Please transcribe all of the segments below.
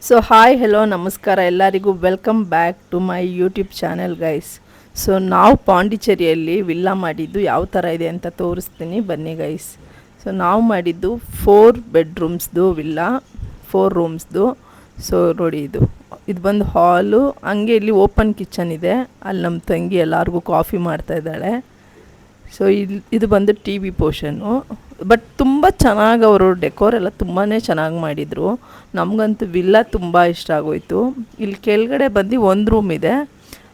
So hi hello ನಮಸ್ಕಾರ ಎಲ್ಲರಿಗೂ welcome back to my YouTube channel guys. So ನಾವು ಪಾಂಡಿಚೇರಿಯಲ್ಲಿ ವಿಲ್ಲಾ ಮಾಡಿದ್ದು ಯಾವ ಥರ ಇದೆ ಅಂತ ತೋರಿಸ್ತೀನಿ ಬನ್ನಿ ಗೈಸ್. ಸೊ ನಾವು ಮಾಡಿದ್ದು 4 ಬೆಡ್ರೂಮ್ಸ್ದು ವಿಲ್ಲಾ, 4 ರೂಮ್ಸ್ದು. ಸೊ ನೋಡಿ ಇದು ಬಂದು ಹಾಲು, ಹಂಗೆ ಇಲ್ಲಿ ಓಪನ್ ಕಿಚನ್ ಇದೆ. ಅಲ್ಲಿ ನಮ್ಮ ತಂಗಿ ಎಲ್ಲರಿಗೂ ಕಾಫಿ ಮಾಡ್ತಾ ಇದ್ದಾಳೆ. ಸೊ ಇದು ಬಂದು ಟಿ ವಿ ಪೋರ್ಷನ್ನು. ಬಟ್ ತುಂಬ ಚೆನ್ನಾಗಿ ಅವರು ಡೆಕೋರ್ ಎಲ್ಲ ತುಂಬಾ ಚೆನ್ನಾಗಿ ಮಾಡಿದರು. ನಮಗಂತೂ ವಿಲ್ಲಾ ತುಂಬ ಇಷ್ಟ ಆಗೋಯಿತು. ಇಲ್ಲಿ ಕೆಳಗಡೆ ಬಂದು ಒಂದು ರೂಮ್ ಇದೆ,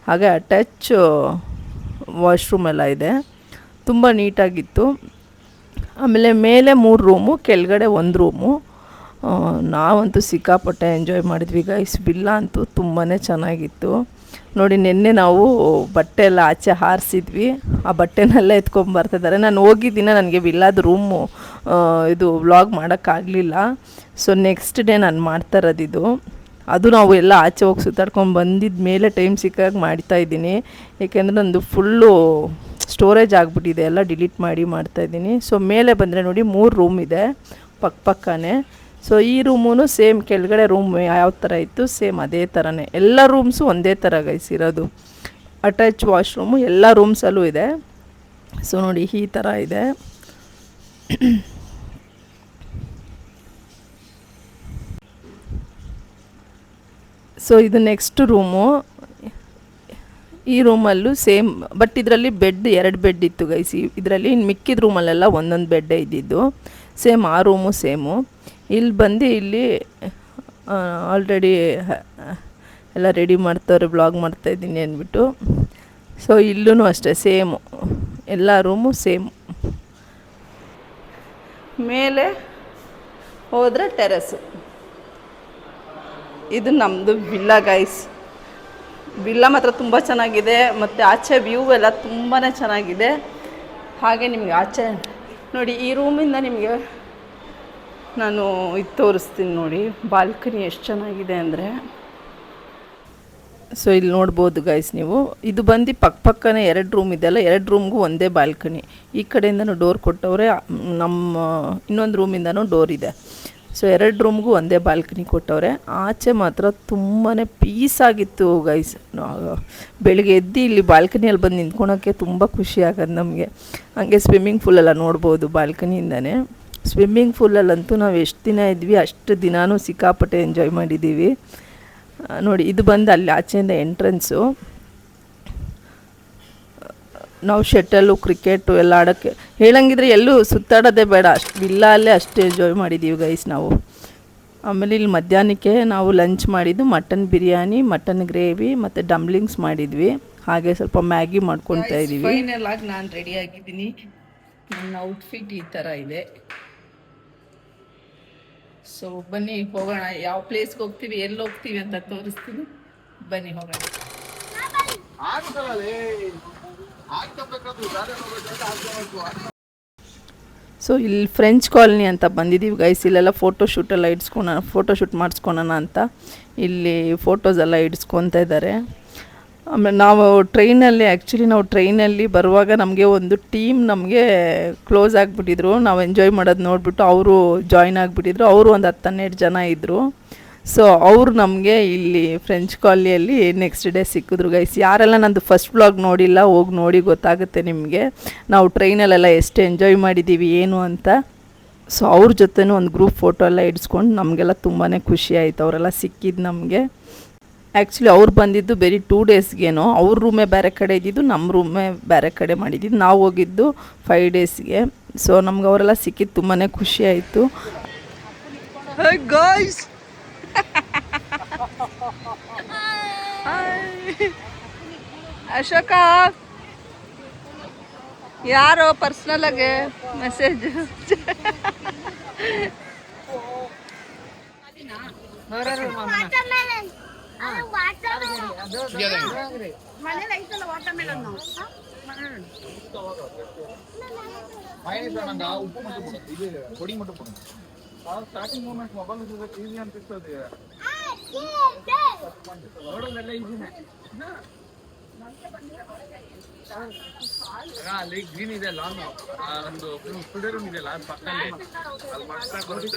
ಹಾಗೆ ಅಟ್ಯಾಚ್ ವಾಶ್ರೂಮ್ ಎಲ್ಲ ಇದೆ, ತುಂಬ ನೀಟಾಗಿತ್ತು. ಆಮೇಲೆ ಮೇಲೆ 3 ರೂಮು, ಕೆಳಗಡೆ 1 ರೂಮು. ನಾವಂತೂ ಸಿಕ್ಕಾಪಟ್ಟೆ ಎಂಜಾಯ್ ಮಾಡಿದ್ವಿ ಗೈಸ್. ವಿಲ್ಲಾ ಅಂತೂ ತುಂಬಾ ಚೆನ್ನಾಗಿತ್ತು. ನೋಡಿ, ನಿನ್ನೆ ನಾವು ಬಟ್ಟೆ ಎಲ್ಲ ಆಚೆ ಹಾರಿಸಿದ್ವಿ, ಆ ಬಟ್ಟೆನೆಲ್ಲ ಎತ್ಕೊಂಬರ್ತಿದ್ದಾರೆ. ನಾನು ಹೋಗಿದ್ದೀನಿ, ನನಗೆ ವಿಲ್ಲಾದ ರೂಮು ಇದು ವ್ಲಾಗ್ ಮಾಡೋಕ್ಕಾಗಲಿಲ್ಲ. ಸೊ ನೆಕ್ಸ್ಟ್ ಡೇ ನಾನು ಮಾಡ್ತಾ ಇರೋದಿದು. ಅದು ನಾವು ಎಲ್ಲ ಆಚೆ ಹೋಗಿ ಸುತ್ತಾಡ್ಕೊಂಡು ಬಂದಿದ್ದ ಮೇಲೆ ಟೈಮ್ ಸಿಕ್ಕಾಗ ಮಾಡ್ತಾಯಿದ್ದೀನಿ. ಏಕೆಂದರೆ ನಂದು ಫುಲ್ಲು ಸ್ಟೋರೇಜ್ ಆಗಿಬಿಟ್ಟಿದೆ, ಎಲ್ಲ ಡಿಲೀಟ್ ಮಾಡಿ ಮಾಡ್ತಾಯಿದ್ದೀನಿ. ಸೊ ಮೇಲೆ ಬಂದರೆ ನೋಡಿ 3 ರೂಮ್ ಇದೆ ಪಕ್ಕನೇ. ಸೊ ಈ ರೂಮೂ ಸೇಮ್, ಕೆಳಗಡೆ ರೂಮ್ ಯಾವ ಥರ ಇತ್ತು ಸೇಮ್ ಅದೇ ಥರನೇ. ಎಲ್ಲ ರೂಮ್ಸು ಒಂದೇ ಥರ ಗೈಸ್ ಇರೋದು. ಅಟ್ಯಾಚ್ ವಾಶ್ರೂಮು ಎಲ್ಲ ರೂಮ್ಸಲ್ಲೂ ಇದೆ. ಸೊ ನೋಡಿ ಈ ಥರ ಇದೆ. ಸೊ ಇದು ನೆಕ್ಸ್ಟ್ ರೂಮು. ಈ ರೂಮಲ್ಲೂ ಸೇಮ್, ಬಟ್ ಇದರಲ್ಲಿ ಬೆಡ್ 2 ಬೆಡ್ ಇತ್ತು ಗೈಸ್. ಇದರಲ್ಲಿ ಮಿಕ್ಕಿದ ರೂಮಲ್ಲೆಲ್ಲ ಒಂದೊಂದು ಬೆಡ್ಡೇ ಇದ್ದಿದ್ದು. ಸೇಮ್ ಆ ರೂಮು ಸೇಮು. ಇಲ್ಲಿ ಬಂದು ಇಲ್ಲಿ ಆಲ್ರೆಡಿ ಎಲ್ಲ ರೆಡಿ ಮಾಡ್ತವ್ರೆ, ಬ್ಲಾಗ್ ಮಾಡ್ತಾಯಿದ್ದೀನಿ ಅಂದ್ಬಿಟ್ಟು. ಸೊ ಇಲ್ಲೂ ಅಷ್ಟೇ ಸೇಮು, ಎಲ್ಲ ರೂಮು ಸೇಮು. ಮೇಲೆ ಹೋದರೆ ಟೆರೆಸು. ಇದು ನಮ್ಮದು ವಿಲ್ಲಾ ಗೈಸ್. ವಿಲ್ಲಾ ಮಾತ್ರ ತುಂಬ ಚೆನ್ನಾಗಿದೆ, ಮತ್ತು ಆಚೆ ವ್ಯೂ ಎಲ್ಲ ತುಂಬಾ ಚೆನ್ನಾಗಿದೆ. ಹಾಗೆ ನಿಮಗೆ ಆಚೆ ನೋಡಿ, ಈ ರೂಮಿಂದ ನಿಮಗೆ ನಾನು ಇದು ತೋರಿಸ್ತೀನಿ ನೋಡಿ, ಬಾಲ್ಕನಿ ಎಷ್ಟು ಚೆನ್ನಾಗಿದೆ ಅಂದರೆ. ಸೊ ಇಲ್ಲಿ ನೋಡ್ಬೋದು ಗೈಸ್ ನೀವು. ಇದು ಬಂದು ಪಕ್ಕನೇ 2 ರೂಮ್ ಇದೆಯಲ್ಲ, 2 ರೂಮ್ಗೂ ಒಂದೇ ಬಾಲ್ಕನಿ. ಈ ಕಡೆಯಿಂದನೂ ಡೋರ್ ಕೊಟ್ಟವ್ರೆ, ನಮ್ಮ ಇನ್ನೊಂದು ರೂಮಿಂದನೂ ಡೋರ್ ಇದೆ. ಸೊ 2 ರೂಮ್ಗೂ ಒಂದೇ ಬಾಲ್ಕನಿ ಕೊಟ್ಟವ್ರೆ. ಆಚೆ ಮಾತ್ರ ತುಂಬಾ ಪೀಸಾಗಿತ್ತು ಗೈಸ್. ಬೆಳಿಗ್ಗೆ ಎದ್ದು ಇಲ್ಲಿ ಬಾಲ್ಕನಿಯಲ್ಲಿ ಬಂದು ನಿಂತ್ಕೊಳೋಕ್ಕೆ ತುಂಬ ಖುಷಿ ಆಗೋದು ನಮಗೆ. ಹಾಗೆ ಸ್ವಿಮ್ಮಿಂಗ್ ಪೂಲೆಲ್ಲ ನೋಡ್ಬೋದು ಬಾಲ್ಕನಿಯಿಂದನೇ. ಸ್ವಿಮ್ಮಿಂಗ್ ಪೂಲಲ್ಲಂತೂ ನಾವು ಎಷ್ಟು ದಿನ ಇದ್ವಿ ಅಷ್ಟು ದಿನಾನೂ ಸಿಕ್ಕಾಪಟ್ಟೆ ಎಂಜಾಯ್ ಮಾಡಿದ್ದೀವಿ. ನೋಡಿ, ಇದು ಬಂದು ಅಲ್ಲಿ ಆಚೆಯಿಂದ ಎಂಟ್ರೆನ್ಸು. ನಾವು ಶಟಲು, ಕ್ರಿಕೆಟು ಎಲ್ಲ ಆಡೋಕ್ಕೆ ಹೇಳಂಗಿದ್ರೆ ಎಲ್ಲೂ ಸುತ್ತಾಡೋದೇ ಬೇಡ, ಅಷ್ಟು ವಿಲ್ಲಾ ಅಷ್ಟು ಎಂಜಾಯ್ ಮಾಡಿದ್ದೀವಿ ಗೈಸ್ ನಾವು. ಆಮೇಲೆ ಇಲ್ಲಿ ಮಧ್ಯಾಹ್ನಕ್ಕೆ ನಾವು ಲಂಚ್ ಮಾಡಿದ್ದು ಮಟನ್ ಬಿರಿಯಾನಿ, ಮಟನ್ ಗ್ರೇವಿ ಮತ್ತು ಡಂಬ್ಲಿಂಗ್ಸ್ ಮಾಡಿದ್ವಿ. ಹಾಗೆ ಸ್ವಲ್ಪ ಮ್ಯಾಗಿ ಮಾಡ್ಕೊತಾ ಇದ್ದೀವಿ. ಫೈನಲ್ ಆಗಿ ನಾನು ರೆಡಿ ಆಗಿದ್ದೀನಿ. ನನ್ನ ಔಟ್ಫಿಟ್ ಈ ಥರ ಇದೆ. ಸೊ ಬನ್ನಿ ಹೋಗೋಣ, ಯಾವ ಪ್ಲೇಸ್ಗೆ ಹೋಗ್ತೀವಿ, ಎಲ್ಲಿ ಹೋಗ್ತೀವಿ ಅಂತ ತೋರಿಸ್ತೀನಿ. ಬನ್ನಿ ಹೋಗೋಣ. ಸೊ ಇಲ್ಲಿ ಫ್ರೆಂಚ್ ಕಾಲನಿ ಅಂತ ಬಂದಿದ್ದೀವಿ ಗೈಸ್. ಇಲ್ಲೆಲ್ಲ ಫೋಟೋಶೂಟ್ ಮಾಡಿಸ್ಕೊಳೋಣ ಅಂತ ಇಲ್ಲಿ ಫೋಟೋಸ್ ಎಲ್ಲ ಇಡಿಸ್ಕೊತಾ ಇದ್ದಾರೆ. ಆಮೇಲೆ ನಾವು ಟ್ರೈನಲ್ಲಿ ಬರುವಾಗ ನಮಗೆ ಒಂದು ಟೀಮ್ ನಮಗೆ ಕ್ಲೋಸ್ ಆಗಿಬಿಟ್ಟಿದ್ರು. ನಾವು ಎಂಜಾಯ್ ಮಾಡೋದು ನೋಡಿಬಿಟ್ಟು ಅವರು ಜಾಯ್ನ್ ಆಗಿಬಿಟ್ಟಿದ್ರು. ಅವರು ಒಂದು 10-12 ಜನ ಇದ್ದರು. ಸೊ ಅವರು ನಮಗೆ ಇಲ್ಲಿ ಫ್ರೆಂಚ್ ಕಾಲನಿಯಲ್ಲಿ ನೆಕ್ಸ್ಟ್ ಡೇ ಸಿಕ್ಕಿದ್ರು ಗೈಸ್. ಯಾರೆಲ್ಲ ನಂದು ಫಸ್ಟ್ ವ್ಲಾಗ್ ನೋಡಿಲ್ಲ, ಹೋಗಿ ನೋಡಿ, ಗೊತ್ತಾಗುತ್ತೆ ನಿಮಗೆ ನಾವು ಟ್ರೈನಲ್ಲೆಲ್ಲ ಎಷ್ಟು ಎಂಜಾಯ್ ಮಾಡಿದ್ದೀವಿ ಏನು ಅಂತ. ಸೊ ಅವ್ರ ಜೊತೆನೂ ಒಂದು ಗ್ರೂಪ್ ಫೋಟೋ ಎಲ್ಲ ಇಡಿಸ್ಕೊಂಡು ನಮಗೆಲ್ಲ ತುಂಬಾ ಖುಷಿ ಆಯಿತು. ಅವರೆಲ್ಲ ಸಿಕ್ಕಿದ್ದು ನಮಗೆ. ಆ್ಯಕ್ಚುಲಿ ಅವ್ರು ಬಂದಿದ್ದು ಬರೀ 2 ಡೇಸ್ಗೇನೋ. ಅವ್ರ ರೂಮೇ ಬೇರೆ ಕಡೆ ಇದ್ದಿದ್ದು, ನಮ್ಮ ರೂಮೇ ಬೇರೆ ಕಡೆ ಮಾಡಿದ್ದು. ನಾವು ಹೋಗಿದ್ದು 5 ಡೇಸ್ಗೆ. ಸೊ ನಮ್ಗೆ ಅವರೆಲ್ಲ ಸಿಕ್ಕಿದ್ದು ತುಂಬಾ ಖುಷಿ ಆಯಿತು. ಅಶೋಕ ಯಾರೋ ಪರ್ಸ್ನಲ್ ಆಗಿ message starting moment mobile easy ಅನ್ಪಿಸ್ತದೆ, ನೋಡೋದೆಲ್ಲ ಈಸಿನೇ. ಅಲ್ಲಿ ಗ್ರೀನ್ ಇದೆ ಲಾನ್ ಒಂದು ಫುಲ್ ರೂಮ್ ಇದೆ ಲಾನ್ ಪಕ್ಕದಲ್ಲಿ ಅಲ್ಲಿ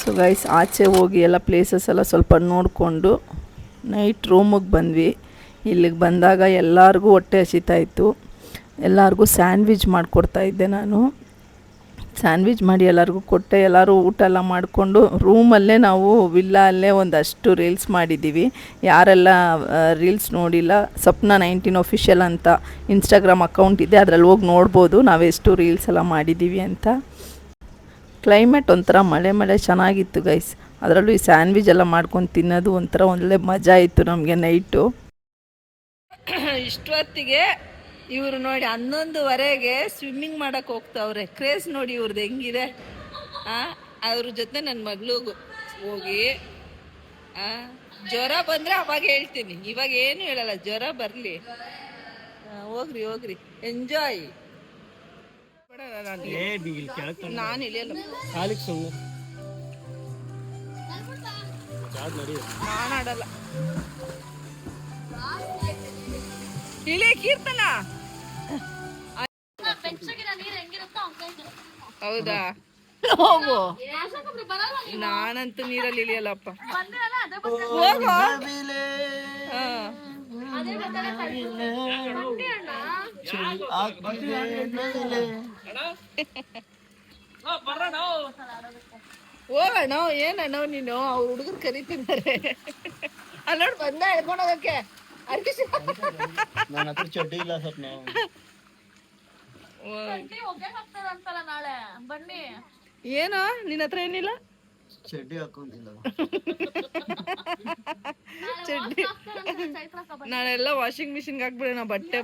ಸೊ ಗೈಸ್ ಆಚೆ ಹೋಗಿ ಎಲ್ಲ ಪ್ಲೇಸಸ್ ಎಲ್ಲ ಸ್ವಲ್ಪ ನೋಡಿಕೊಂಡು ನೈಟ್ ರೂಮಿಗೆ ಬಂದ್ವಿ. ಇಲ್ಲಿಗೆ ಬಂದಾಗ ಎಲ್ಲರಿಗೂ ಹೊಟ್ಟೆ ಹಸಿತಾಯಿತ್ತು. ಎಲ್ಲರಿಗೂ ಸ್ಯಾಂಡ್ವಿಚ್ ಮಾಡಿಕೊಡ್ತಾಯಿದ್ದೆ ನಾನು. ಸ್ಯಾಂಡ್ವಿಚ್ ಮಾಡಿ ಎಲ್ಲರಿಗೂ ಕೊಟ್ಟೆ. ಎಲ್ಲರೂ ಊಟ ಎಲ್ಲ ಮಾಡಿಕೊಂಡು ರೂಮಲ್ಲೇ ನಾವು ವಿಲ್ಲಾ ಅಲ್ಲೇ ಒಂದಷ್ಟು ರೀಲ್ಸ್ ಮಾಡಿದ್ದೀವಿ. ಯಾರೆಲ್ಲ ರೀಲ್ಸ್ ನೋಡಿಲ್ಲ, ಸಪ್ನಾ 19 ಅಫಿಷಿಯಲ್ ಅಂತ ಇನ್ಸ್ಟಾಗ್ರಾಮ್ ಅಕೌಂಟ್ ಇದೆ, ಅದರಲ್ಲಿ ಹೋಗಿ ನೋಡ್ಬೋದು ನಾವೆಷ್ಟು ರೀಲ್ಸ್ ಎಲ್ಲ ಮಾಡಿದ್ದೀವಿ ಅಂತ. ಕ್ಲೈಮೇಟ್ ಒಂಥರ ಮಳೆ ಚೆನ್ನಾಗಿತ್ತು ಗೈಸ್. ಅದರಲ್ಲೂ ಈ ಸ್ಯಾಂಡ್ವಿಚ್ ಎಲ್ಲ ಮಾಡ್ಕೊಂಡು ತಿನ್ನೋದು ಒಂಥರ ಒಳ್ಳೆ ಮಜಾ ಇತ್ತು ನಮಗೆ ನೈಟು. ಇಷ್ಟೊತ್ತಿಗೆ ಇವರು ನೋಡಿ 11:15 ಸ್ವಿಮ್ಮಿಂಗ್ ಮಾಡೋಕ್ಕೆ ಹೋಗ್ತಾವ್ರೆ. ಕ್ರೇಜ್ ನೋಡಿ ಇವ್ರದ್ದು ಹೆಂಗಿದೆ. ಅವ್ರ ಜೊತೆ ನನ್ನ ಮಗಳಿಗೂ ಹೋಗಿ ಜ್ವರ ಬಂದರೆ ಅವಾಗ ಹೇಳ್ತೀನಿ, ಇವಾಗ ಏನು ಹೇಳಲ್ಲ. ಜ್ವರ ಬರಲಿ, ಹೋಗ್ರಿ ಎಂಜಾಯ್. ನಾನು ಇಳಿಯಲ್ಲ, ನಾನು ಆಡಲ್ಲ. ಇಳಿ ಕೀರ್ತನ. ಹೌದಾ, ಹೋಗು. ನಾನಂತೂ ನೀರಲ್ಲಿ ಇಳಿಯಲ್ಲಪ್ಪ. ಹೋಗು. ಹೋಗಣ್ಣ. ಏನಣ್ಣ ನೀನು, ಅವ್ರ ಹುಡುಗರು ಕರೀತಿದ್ದಾರೆ. ಅಲ್ಲಿ ನೋಡಿ ಬಂದ ಹೇಳ್ಕೊಂಡು ಹೋಗಕ್ಕೆ. ಚಡ್ಡಿ ಇಲ್ಲ ಸ್ವಲ್ಪ ಏನೋ ನಿನ್ನ ಹತ್ರ ಏನಿಲ್ಲ, ಚಡ್ಡಿ ಹಾಕೊಂತಿಲ್ಲ. ಚಡ್ಡಿ ನಾನೆಲ್ಲ ವಾಷಿಂಗ್ ಮಿಷಿನ್ಗೆ ಹಾಕ್ಬಿಡೋಣ ಬಟ್ಟೆ.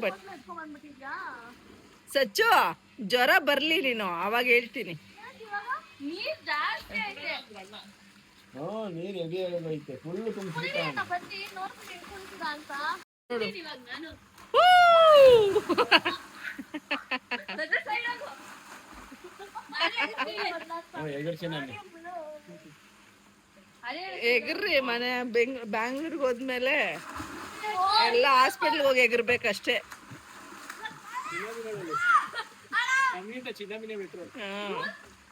ಸಚ್ಚು ಜ್ವರ ಬರ್ಲಿ ನೀನು, ಅವಾಗ ಹೇಳ್ತೀನಿ. ನೀರ್ ಹೆವಿ ಆಗೈತೆ, ಫುಲ್ ಎಗ್ರಿ. ಮನೆ ಬ್ಯಾಂಗ್ಳೂರ್ಗೆ ಹೋದ್ಮೇಲೆ ಎಲ್ಲ ಹಾಸ್ಪಿಟ್ಲ್ಗೆ ಹೋಗಿ ಎಗರ್ಬೇಕಷ್ಟೇ.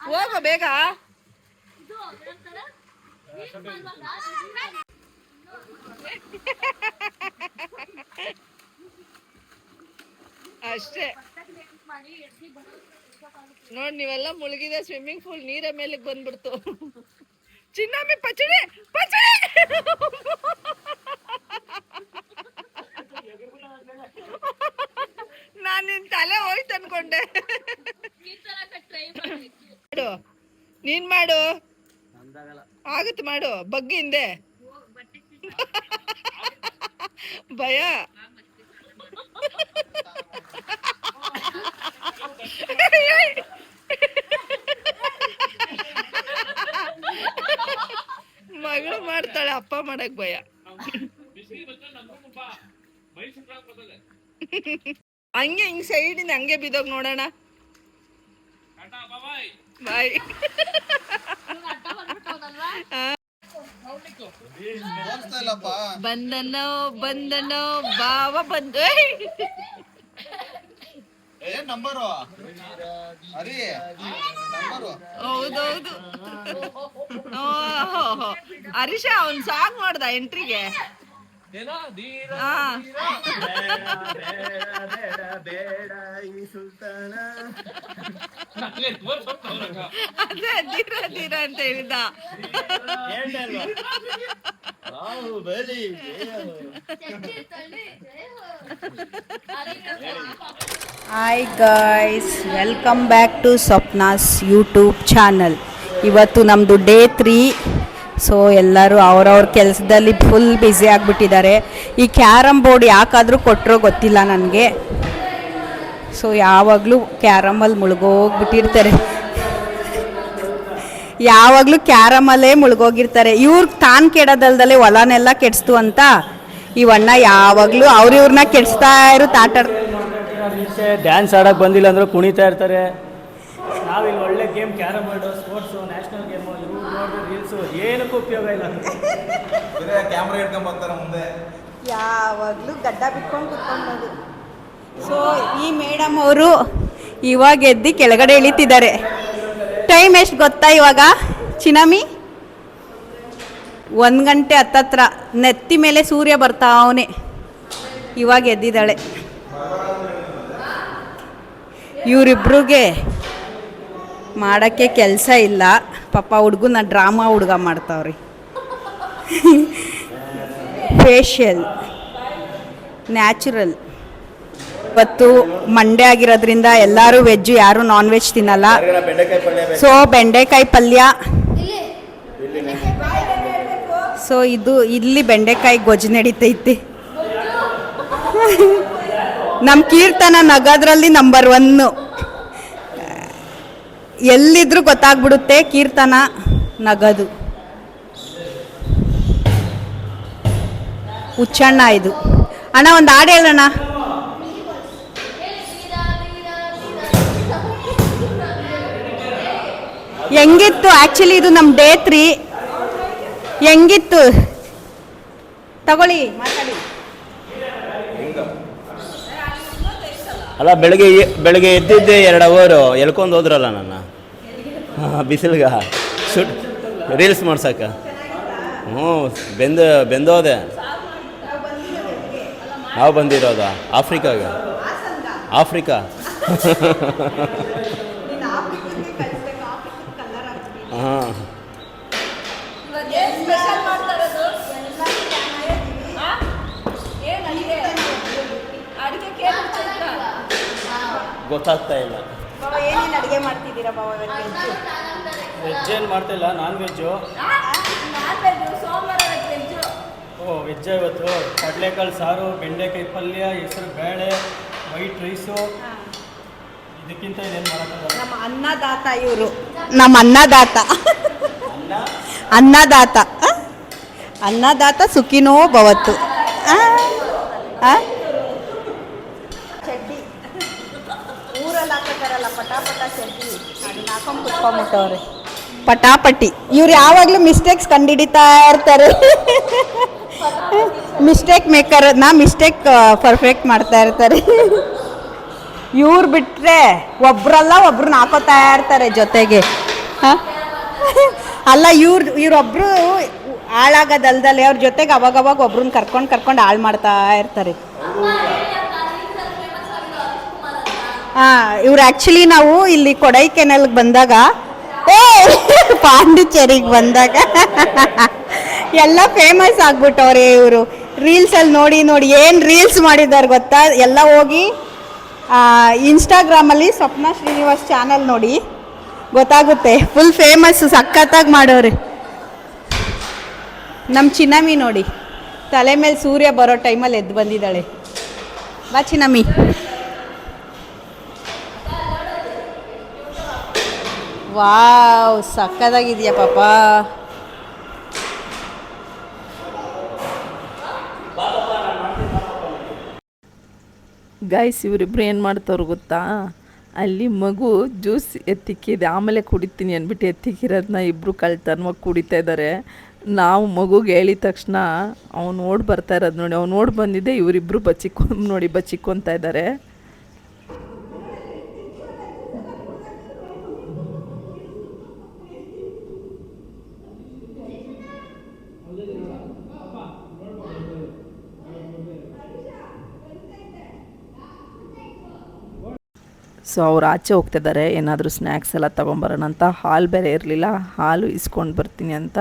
ಹೋಗ ಬೇಗ. ಅಷ್ಟೇ ನೋಡಿ, ನೀವೆಲ್ಲ ಮುಳುಗಿದೆ. ಸ್ವಿಮ್ಮಿಂಗ್ ಪೂಲ್ ನೀರ ಮೇಲಕ್ಕೆ ಬಂದ್ಬಿಡ್ತು. ಚಿನ್ನಮ್ಮಿ ಪಚಡಿ ನಾನು ನಿನ್ ತಲೆ ಹೋಯ್ತು ಅನ್ಕೊಂಡೆ. ನೀನ್ ಮಾಡು, ಆಗುತ್ತೆ ಮಾಡು. ಬಗ್ಗೆ ಹಿಂದೆ ಭಯ. ಮಗಳು ಮಾಡ್ತಾಳೆ, ಅಪ್ಪ ಮಾಡಕ್ ಭಯ. ಹಂಗೆ ಹಿಂಗ್ ಸೈಡಿಂದ ಹಂಗೆ ಬಿದ್ದೋಗ್ ನೋಡೋಣ. ಬಾಯ್. ಬಂದನೋ ಬಾವ ಬಂದು. ಹೌದೌದು. ಹರೀಶ ಅವ್ನ್ ಸಾಂಗ್ ಮಾಡ್ದ ಎಂಟ್ರಿಗೆ. ಅದೇ ಧೀರ ಅಂತ ಹೇಳಿದ. Hi guys, welcome back to Swapna's YouTube channel. ಇವತ್ತು ನಮ್ಮದು ಡೇ 3. ಸೊ ಎಲ್ಲರೂ ಅವ್ರವ್ರ ಕೆಲಸದಲ್ಲಿ ಫುಲ್ ಬ್ಯುಸಿ ಆಗಿಬಿಟ್ಟಿದ್ದಾರೆ. ಈ ಕ್ಯಾರಮ್ ಬೋರ್ಡ್ ಯಾಕಾದರೂ ಕೊಟ್ಟರೋ ಗೊತ್ತಿಲ್ಲ ನನಗೆ. ಸೊ ಯಾವಾಗಲೂ ಕ್ಯಾರಮಲ್ಲಿ ಮುಳುಗೋಗ್ಬಿಟ್ಟಿರ್ತಾರೆ, ಯಾವಾಗಲೂ ಕ್ಯಾರಮಲ್ಲೇ ಮುಳುಗೋಗಿರ್ತಾರೆ. ಇವ್ರು ತಾನು ಕೆಡೋದಲ್ದಲ್ಲೇ ಹೊಲನೆಲ್ಲ ಕೆಡಿಸ್ತು ಅಂತ ಇವಣ್ಣ ಯಾವಾಗಲೂ ಇವ್ರನ್ನ ಕೆಡಿಸ್ತಾ ಡ್ಯಾನ್ಸ್ ಆಡೋಕ್ಕೆ ಬಂದಿಲ್ಲ ಅಂದರೂ ಕುಣಿತಾ ಇರ್ತಾರೆ. ನಾವಿಲ್ಲಿ ಒಳ್ಳೆ game carrom board, sports, national game, ಇವರು ನೋಡಿದ್ರೆ ರೀಲ್ಸು ಏನಕ್ಕೂ ಉಪಯೋಗ ಇಲ್ಲ. ಕ್ಯಾಮ್ರಾ ಹಿಡ್ಕೊಂಡ್ ಬರ್ತಾರ ಮುಂದೆ. ಯಾವಾಗಲೂ ಗಡ್ಡ ಬಿಟ್ಕೊಂಡು ಕುತ್ಕೊಂಬೋದು. ಸೊ ಈ ಮೇಡಮ್ ಅವರು ಇವಾಗ ಎದ್ದು ಕೆಳಗಡೆ ಇಳಿತಿದ್ದಾರೆ. ಟೈಮ್ ಎಷ್ಟು ಗೊತ್ತಾ ಇವಾಗ ಚಿನಮಿ? 1 ಗಂಟೆ ಹತ್ತತ್ರ. ನೆತ್ತಿ ಮೇಲೆ ಸೂರ್ಯ ಬರ್ತಾ ಅವನೇ. ಇವಾಗ ಎದ್ದಿದ್ದಾಳೆ. ಇವರಿಬ್ರಿಗೆ ಮಾಡೋಕ್ಕೆ ಕೆಲಸ ಇಲ್ಲ ಪಾಪ. ಹುಡುಗನ ಡ್ರಾಮಾ ಹುಡುಗ ಮಾಡ್ತಾವ್ರಿ. Facial natural. ಇವತ್ತು ಮಂಡೇ ಆಗಿರೋದ್ರಿಂದ ಎಲ್ಲರೂ ವೆಜ್ಜು, ಯಾರು ನಾನ್ ವೆಜ್ ತಿನ್ನಲ್ಲ. ಸೊ ಬೆಂಡೆಕಾಯಿ ಪಲ್ಯ. ಸೊ ಇದು ಇಲ್ಲಿ ಬೆಂಡೆಕಾಯಿ ಗೊಜ್ಜು ನಡೀತೈತೆ. ನಮ್ಮ ಕೀರ್ತನ ನಗೋದ್ರಲ್ಲಿ ನಂಬರ್ 1. ಎಲ್ಲಿದ್ರೂ ಗೊತ್ತಾಗ್ಬಿಡುತ್ತೆ ಕೀರ್ತನ ನಗದು. ಹುಚ್ಚಣ್ಣ ಇದು. ಅಣ್ಣ ಒಂದು ಹಾಡು ಹೇಳೋಣ. ಹೆಂಗಿತ್ತು ಆ್ಯಕ್ಚುಲಿ ಇದು ನಮ್ಮ ಡೇ 3. ಹೆಂಗಿತ್ತು ತಗೊಳ್ಳಿ ಮಾತಾಡಿ. ಅಲ್ಲ ಬೆಳಗ್ಗೆ ಎದ್ದಿದ್ದೆ 2 ಅವರು ಎಳ್ಕೊಂಡು ಹೋದ್ರಲ್ಲ ನನ್ನ ಬಿಸಿಲ್ಗ ಶೂಟ್ ರೀಲ್ಸ್ ಮಾಡ್ಸಕ್ಕ. ಬೆಂದೋದೆ. ನಾವು ಬಂದಿರೋದು ಆಫ್ರಿಕಾ. ಹಾಂ ಗೊತ್ತಾಗ್ತಾ ಇಲ್ಲ. ಏನೇನು ಅಡುಗೆ ಮಾಡ್ತಿದ್ದೀರಾ ಬಾವ? ವೆಜ್ ಏನು ಮಾಡ್ತಾಯಿಲ್ಲ, ನಾನ್ ವೆಜ್ಜು. ವೆಜ್ ಇವತ್ತು ಕಡಲೆಕಾಳು ಸಾರು, ಬೆಂಡೆಕಾಯಿ ಪಲ್ಯ, ಹೆಸರು ಬೇಳೆ, ವೈಟ್ ರೈಸು. ಇದಕ್ಕಿಂತ ಇನ್ನೇನು ಮಾಡೋಕ್ಕಾಗಲ್ಲ. ನಮ್ಮ ಅನ್ನದಾತ ಇವರು. ನಮ್ಮ ಅನ್ನದಾತ ಸುಖಿನೋ ಭವತ್ತು. ಚಡ್ಡಿ ಊರಲ್ಲಿ ಹಾಕೋತಾರಲ್ಲ ಪಟಾಪಟ ಚಡ್ಡಿ, ಅದನ್ನ ಹಾಕೊಂಡು ಕುತ್ಕೊಂಡ್ಬಿಟ್ಟವ್ರೆ. ಪಟಾಪಟಿ. ಇವ್ರು ಯಾವಾಗಲೂ ಮಿಸ್ಟೇಕ್ಸ್ ಕಂಡುಹಿಡಿತಾ ಇರ್ತಾರೆ. ಮಿಸ್ಟೇಕ್ ಮೇಕರ್ನ ಮಿಸ್ಟೇಕ್ ಪರ್ಫೆಕ್ಟ್ ಮಾಡ್ತಾ ಇರ್ತಾರೆ. ಇವ್ರು ಬಿಟ್ಟರೆ ಒಬ್ರನ್ನ ಹಾಕೋತಾ ಇರ್ತಾರೆ ಜೊತೆಗೆ. ಅಲ್ಲ ಇವ್ರೊಬ್ರು ಹಾಳಾಗೋದಲ್ದಲ್ಲೇ ಅವ್ರ ಜೊತೆಗೆ ಅವಾಗವಾಗ ಒಬ್ರನ್ನ ಕರ್ಕೊಂಡು ಹಾಳು ಮಾಡ್ತಾ ಇರ್ತಾರೆ. ಇವ್ರು ಆ್ಯಕ್ಚುಲಿ ನಾವು ಇಲ್ಲಿ ಕೊಡೈಕೆನಾಲ್ಗೆ ಬಂದಾಗ, ಪಾಂಡಿಚೇರಿಗೆ ಬಂದಾಗ ಎಲ್ಲ ಫೇಮಸ್ ಆಗ್ಬಿಟ್ಟವ್ರೆ ಇವರು. ರೀಲ್ಸಲ್ಲಿ ನೋಡಿ ಏನು ರೀಲ್ಸ್ ಮಾಡಿದ್ದಾರೆ ಗೊತ್ತಾ? ಎಲ್ಲ ಹೋಗಿ ಇನ್ಸ್ಟಾಗ್ರಾಮಲ್ಲಿ ಸ್ವಪ್ನ ಶ್ರೀನಿವಾಸ್ ಚಾನಲ್ ನೋಡಿ ಗೊತ್ತಾಗುತ್ತೆ. ಫುಲ್ ಫೇಮಸ್, ಸಖತ್ತಾಗಿ ಮಾಡೋರು. ನಮ್ಮ ಚಿನ್ನಮ್ಮಿ ನೋಡಿ, ತಲೆ ಮೇಲೆ ಸೂರ್ಯ ಬರೋ ಟೈಮಲ್ಲಿ ಎದ್ದು ಬಂದಿದ್ದಾಳೆ. ಬಾ ಚಿನ್ನಮ್ಮಿ. ವಾವ್, ಸಕ್ಕತ್ತಾಗಿದೆಯಾ ಪಾಪ. ಗೈಸ್ ಇವರಿಬ್ರು ಏನು ಮಾಡ್ತವ್ರು ಗೊತ್ತಾ? ಅಲ್ಲಿ ಮಗು ಜ್ಯೂಸ್ ಎತ್ತಿಕ್ಕಿದೆ, ಆಮೇಲೆ ಕುಡಿತೀನಿ ಅಂದ್ಬಿಟ್ಟು ಎತ್ತಿಕ್ಕಿರೋದನ್ನ ಇಬ್ಬರು ಕಳ್ತನವಾಗಿ ಕುಡಿತಾ ಇದ್ದಾರೆ. ನಾವು ಮಗುಗೆ ಹೇಳಿದ ತಕ್ಷಣ ಅವ್ನು ಓಡಿ ಬರ್ತಾ ಇರೋದು ನೋಡಿ. ಅವ್ನು ಓಡಿ ಬಂದಿದ್ದೆ, ಇವರಿಬ್ಬರು ಬಚ್ಚಿಕ್ಕೊತಾ ಇದ್ದಾರೆ. ಸೊ ಅವ್ರು ಆಚೆ ಹೋಗ್ತಿದ್ದಾರೆ, ಏನಾದರೂ ಸ್ನ್ಯಾಕ್ಸ್ ಎಲ್ಲ ತೊಗೊಂಬರೋಣ ಅಂತ. ಹಾಲು ಬೇರೆ ಇರಲಿಲ್ಲ, ಹಾಲು ಇಸ್ಕೊಂಡು ಬರ್ತೀನಿ ಅಂತ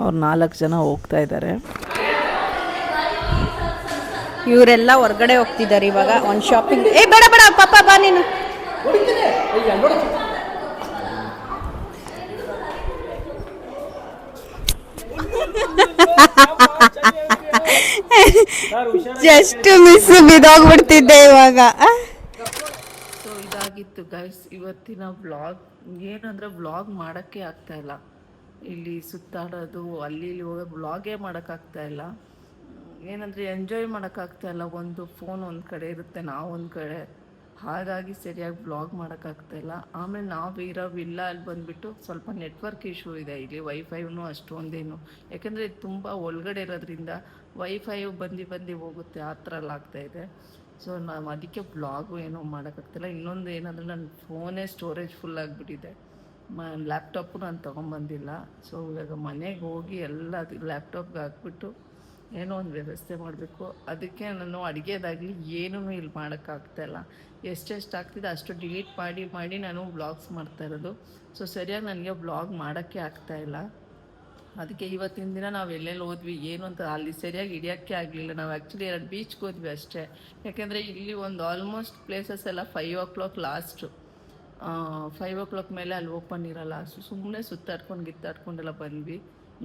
ಅವ್ರು 4 ಜನ ಹೋಗ್ತಾ ಇದ್ದಾರೆ. ಇವರೆಲ್ಲ ಹೊರಗಡೆ ಹೋಗ್ತಿದ್ದಾರೆ ಇವಾಗ ಒಂದು ಶಾಪಿಂಗ್. ಬೇಡ ಪಾಪ ಬಾ ನೀನು. ಜಸ್ಟ್ ಮಿಸ್ ಬಿದ್ದೋಗ್ಬಿಡ್ತಿದ್ದೆ ಇವಾಗ. ಸೊ ಇದಾಗಿತ್ತು ಗೈಸ್ ಇವತ್ತಿನ ವ್ಲಾಗ್. ಏನಂದರೆ ವ್ಲಾಗ್ ಮಾಡೋಕ್ಕೆ ಆಗ್ತಾಯಿಲ್ಲ. ಇಲ್ಲಿ ಸುತ್ತಾಡೋದು, ಅಲ್ಲಿ ಹೋಗೋದು, ವ್ಲಾಗೇ ಮಾಡೋಕ್ಕಾಗ್ತಾಯಿಲ್ಲ. ಏನಂದರೆ ಎಂಜಾಯ್ ಮಾಡೋಕ್ಕಾಗ್ತಾಯಿಲ್ಲ. ಒಂದು ಫೋನ್ ಒಂದು ಕಡೆ ಇರುತ್ತೆ, ನಾವು ಒಂದು ಕಡೆ. ಹಾಗಾಗಿ ಸರಿಯಾಗಿ ಬ್ಲಾಗ್ ಮಾಡೋಕ್ಕಾಗ್ತಾಯಿಲ್ಲ. ಆಮೇಲೆ ನಾವು ಇರೋ ವಿಲ್ಲ ಅಲ್ಲಿ ಬಂದುಬಿಟ್ಟು ಸ್ವಲ್ಪ ನೆಟ್ವರ್ಕ್ ಇಶ್ಯೂ ಇದೆ. ಇಲ್ಲಿ ವೈಫೈನೂ ಅಷ್ಟೊಂದೇನು, ಯಾಕೆಂದರೆ ಇದು ತುಂಬ ಒಳಗಡೆ ಇರೋದ್ರಿಂದ ವೈಫೈ ಬಂದು ಹೋಗುತ್ತೆ, ಆ ಥರ ಎಲ್ಲ ಆಗ್ತಾಯಿದೆ. ಸೊ ನಾವು ಅದಕ್ಕೆ ಬ್ಲಾಗು ಏನೂ ಮಾಡೋಕ್ಕಾಗ್ತಿಲ್ಲ. ಇನ್ನೊಂದು ಏನಂದರೆ ನನ್ನ ಫೋನೇ ಸ್ಟೋರೇಜ್ ಫುಲ್ ಆಗಿಬಿಟ್ಟಿದೆ. ಲ್ಯಾಪ್ಟಾಪು ನಾನು ತೊಗೊಂಬಂದಿಲ್ಲ. ಸೊ ಇವಾಗ ಮನೆಗೆ ಹೋಗಿ ಎಲ್ಲ ಲ್ಯಾಪ್ಟಾಪ್ಗೆ ಹಾಕ್ಬಿಟ್ಟು ಏನೋ ಒಂದು ವ್ಯವಸ್ಥೆ ಮಾಡಬೇಕು. ಅದಕ್ಕೆ ನಾನು ಅಡುಗೆದಾಗಲಿ ಏನೂ ಇಲ್ಲಿ ಮಾಡೋಕ್ಕಾಗ್ತಾಯಿಲ್ಲ. ಎಷ್ಟೆಷ್ಟು ಆಗ್ತಿದೆ ಅಷ್ಟು ಡಿಲೀಟ್ ಮಾಡಿ ನಾನು ವ್ಲಾಗ್ಸ್ ಮಾಡ್ತಾಯಿರೋದು. ಸೊ ಸರಿಯಾಗಿ ನನಗೆ ವ್ಲಾಗ್ ಮಾಡೋಕ್ಕೆ ಆಗ್ತಾಯಿಲ್ಲ. ಅದಕ್ಕೆ ಇವತ್ತಿನ ದಿನ ನಾವು ಎಲ್ಲೆಲ್ಲಿ ಹೋದ್ವಿ ಏನು ಅಂತ ಅಲ್ಲಿ ಸರಿಯಾಗಿ ಹಿಡಿಯೋಕ್ಕೆ ಆಗಲಿಲ್ಲ. ನಾವು ಆ್ಯಕ್ಚುಲಿ 2 ಬೀಚ್ಗೆ ಹೋದ್ವಿ ಅಷ್ಟೇ. ಯಾಕೆಂದರೆ ಇಲ್ಲಿ ಒಂದು ಆಲ್ಮೋಸ್ಟ್ ಪ್ಲೇಸಸ್ ಎಲ್ಲ 5 o'clock ಲಾಸ್ಟು. 5 o'clock ಮೇಲೆ ಅಲ್ಲಿ ಓಪನ್ ಇರೋಲ್ಲ. ಸುಮ್ಮನೆ ಸುತ್ತಾಡ್ಕೊಂಡೆಲ್ಲ ಬಂದ್ವಿ.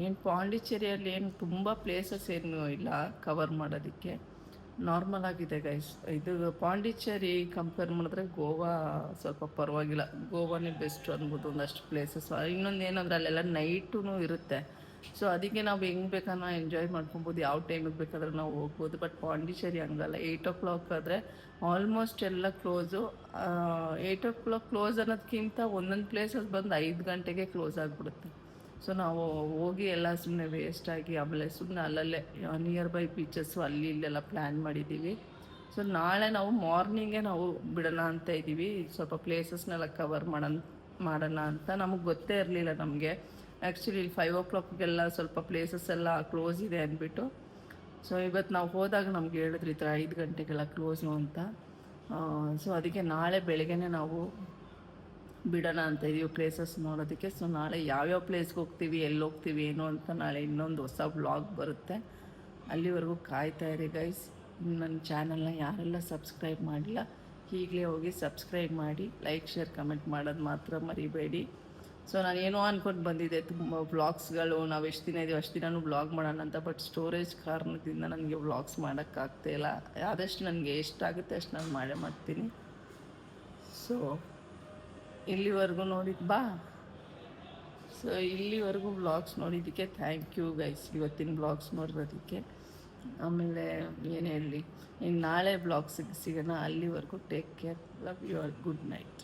ಏನು ಪಾಂಡಿಚೇರಿಯಲ್ಲಿ ಏನು ತುಂಬ ಪ್ಲೇಸಸ್ ಏನು ಇಲ್ಲ ಕವರ್ ಮಾಡೋದಕ್ಕೆ, ನಾರ್ಮಲ್ ಆಗಿದೆ ಗೈಸ್. ಇದು ಪಾಂಡಿಚೇರಿ ಕಂಪೇರ್ ಮಾಡಿದ್ರೆ ಗೋವಾ ಸ್ವಲ್ಪ ಪರವಾಗಿಲ್ಲ. ಗೋವಾನೇ ಬೆಸ್ಟ್ ಅನ್ಬೋದು, ಒಂದಷ್ಟು ಪ್ಲೇಸಸ್. ಇನ್ನೊಂದು ಏನಂದ್ರೆ ಅಲ್ಲೆಲ್ಲ ನೈಟೂ ಇರುತ್ತೆ. ಸೊ ಅದಕ್ಕೆ ನಾವು ಹೆಂಗೆ ಬೇಕಾದ್ರೂ ಎಂಜಾಯ್ ಮಾಡ್ಕೊಬೋದು, ಯಾವ ಟೈಮಿಗೆ ಬೇಕಾದ್ರೆ ನಾವು ಹೋಗ್ಬೋದು. ಬಟ್ ಪಾಂಡಿಚೇರಿ ಹಂಗಲ್ಲ. 8 o'clock ಆದರೆ ಆಲ್ಮೋಸ್ಟ್ ಎಲ್ಲ ಕ್ಲೋಸು. 8 o'clock ಕ್ಲೋಸ್ ಅನ್ನೋದಕ್ಕಿಂತ ಒಂದೊಂದು ಪ್ಲೇಸಸ್ ಬಂದು 5 ಗಂಟೆಗೆ ಕ್ಲೋಸ್ ಆಗಿಬಿಡುತ್ತೆ. ಸೊ ನಾವು ಹೋಗಿ ಎಲ್ಲ ಸುಮ್ಮನೆ ವೇಸ್ಟಾಗಿ ಆಮೇಲೆ ಸುಮ್ಮನೆ ಅಲ್ಲಲ್ಲೇ ನಿಯರ್ ಬೈ ಬೀಚಸ್ಸು ಅಲ್ಲಿ ಇಲ್ಲೆಲ್ಲ ಪ್ಲ್ಯಾನ್ ಮಾಡಿದ್ದೀವಿ. ಸೊ ನಾಳೆ ನಾವು ಮಾರ್ನಿಂಗೇ ನಾವು ಬಿಡೋಣ ಅಂತ ಇದ್ದೀವಿ. ಸ್ವಲ್ಪ ಪ್ಲೇಸಸ್ನೆಲ್ಲ ಕವರ್ ಮಾಡೋಣ ಅಂತ. ನಮಗೆ ಗೊತ್ತೇ ಇರಲಿಲ್ಲ ನಮಗೆ. ಆ್ಯಕ್ಚುಲಿ ಇಲ್ಲಿ 5 o'clockಗೆಲ್ಲ ಸ್ವಲ್ಪ ಪ್ಲೇಸಸ್ ಎಲ್ಲ ಕ್ಲೋಸ್ ಇದೆ ಅಂದ್ಬಿಟ್ಟು. ಸೊ ಇವತ್ತು ನಾವು ಹೋದಾಗ ನಮ್ಗೆ ಹೇಳಿದ್ರು ಈ ಥರ 5 ಗಂಟೆಗೆಲ್ಲ ಕ್ಲೋಸು ಅಂತ. ಸೊ ಅದಕ್ಕೆ ನಾಳೆ ಬೆಳಗ್ಗೆನೇ ನಾವು ಬಿಡೋಣ ಅಂತ ಇದೀವಿ ಪ್ಲೇಸಸ್ ನೋಡೋದಕ್ಕೆ. ಸೊ ನಾಳೆ ಯಾವ್ಯಾವ ಪ್ಲೇಸ್ಗೆ ಹೋಗ್ತೀವಿ, ಎಲ್ಲಿ ಹೋಗ್ತೀವಿ ಏನು ಅಂತ ನಾಳೆ ಇನ್ನೊಂದು ಹೊಸ ವ್ಲಾಗ್ ಬರುತ್ತೆ. ಅಲ್ಲಿವರೆಗೂ ಕಾಯ್ತಾ ಇರಿ ಗೈಸ್. ನನ್ನ ಚಾನಲ್ನ ಯಾರೆಲ್ಲ ಸಬ್ಸ್ಕ್ರೈಬ್ ಮಾಡಿಲ್ಲ ಈಗಲೇ ಹೋಗಿ ಸಬ್ಸ್ಕ್ರೈಬ್ ಮಾಡಿ, ಲೈಕ್ ಶೇರ್ ಕಮೆಂಟ್ ಮಾಡೋದು ಮಾತ್ರ ಮರಿಬೇಡಿ. ಸೊ ನಾನು ಏನೋ ಅಂದ್ಕೊಂಡು ಬಂದಿದ್ದೆ ತುಂಬ ವ್ಲಾಗ್ಸ್ಗಳು ನಾವು ಎಷ್ಟು ದಿನ ಇದೀವಿ ಅಷ್ಟು ದಿನವೂ ವ್ಲಾಗ್ ಮಾಡೋಣ ಅಂತ. ಬಟ್ ಸ್ಟೋರೇಜ್ ಕಾರಣದಿಂದ ನನಗೆ ವ್ಲಾಗ್ಸ್ ಮಾಡೋಕ್ಕಾಗ್ತಾಯಿಲ್ಲ. ಆದಷ್ಟು ನನಗೆ ಎಷ್ಟಾಗುತ್ತೆ ಅಷ್ಟು ನಾನು ಮಾಡೇ ಮಾಡ್ತೀನಿ. ಸೊ ಇಲ್ಲಿವರೆಗೂ ಇಲ್ಲಿವರೆಗೂ ವ್ಲಾಗ್ಸ್ ನೋಡಿದ್ದಕ್ಕೆ ಥ್ಯಾಂಕ್ ಯು ಗೈಸ್. ಇವತ್ತಿನ ವ್ಲಾಗ್ಸ್ ನೋಡಿರೋದಕ್ಕೆ. ಆಮೇಲೆ ಏನು ಹೇಳಲಿ, ಇನ್ನು ನಾಳೆ ವ್ಲಾಗ್ಸಿಗೆ ಸಿಗೋಣ. ಅಲ್ಲಿವರೆಗೂ take care, love you all, good night.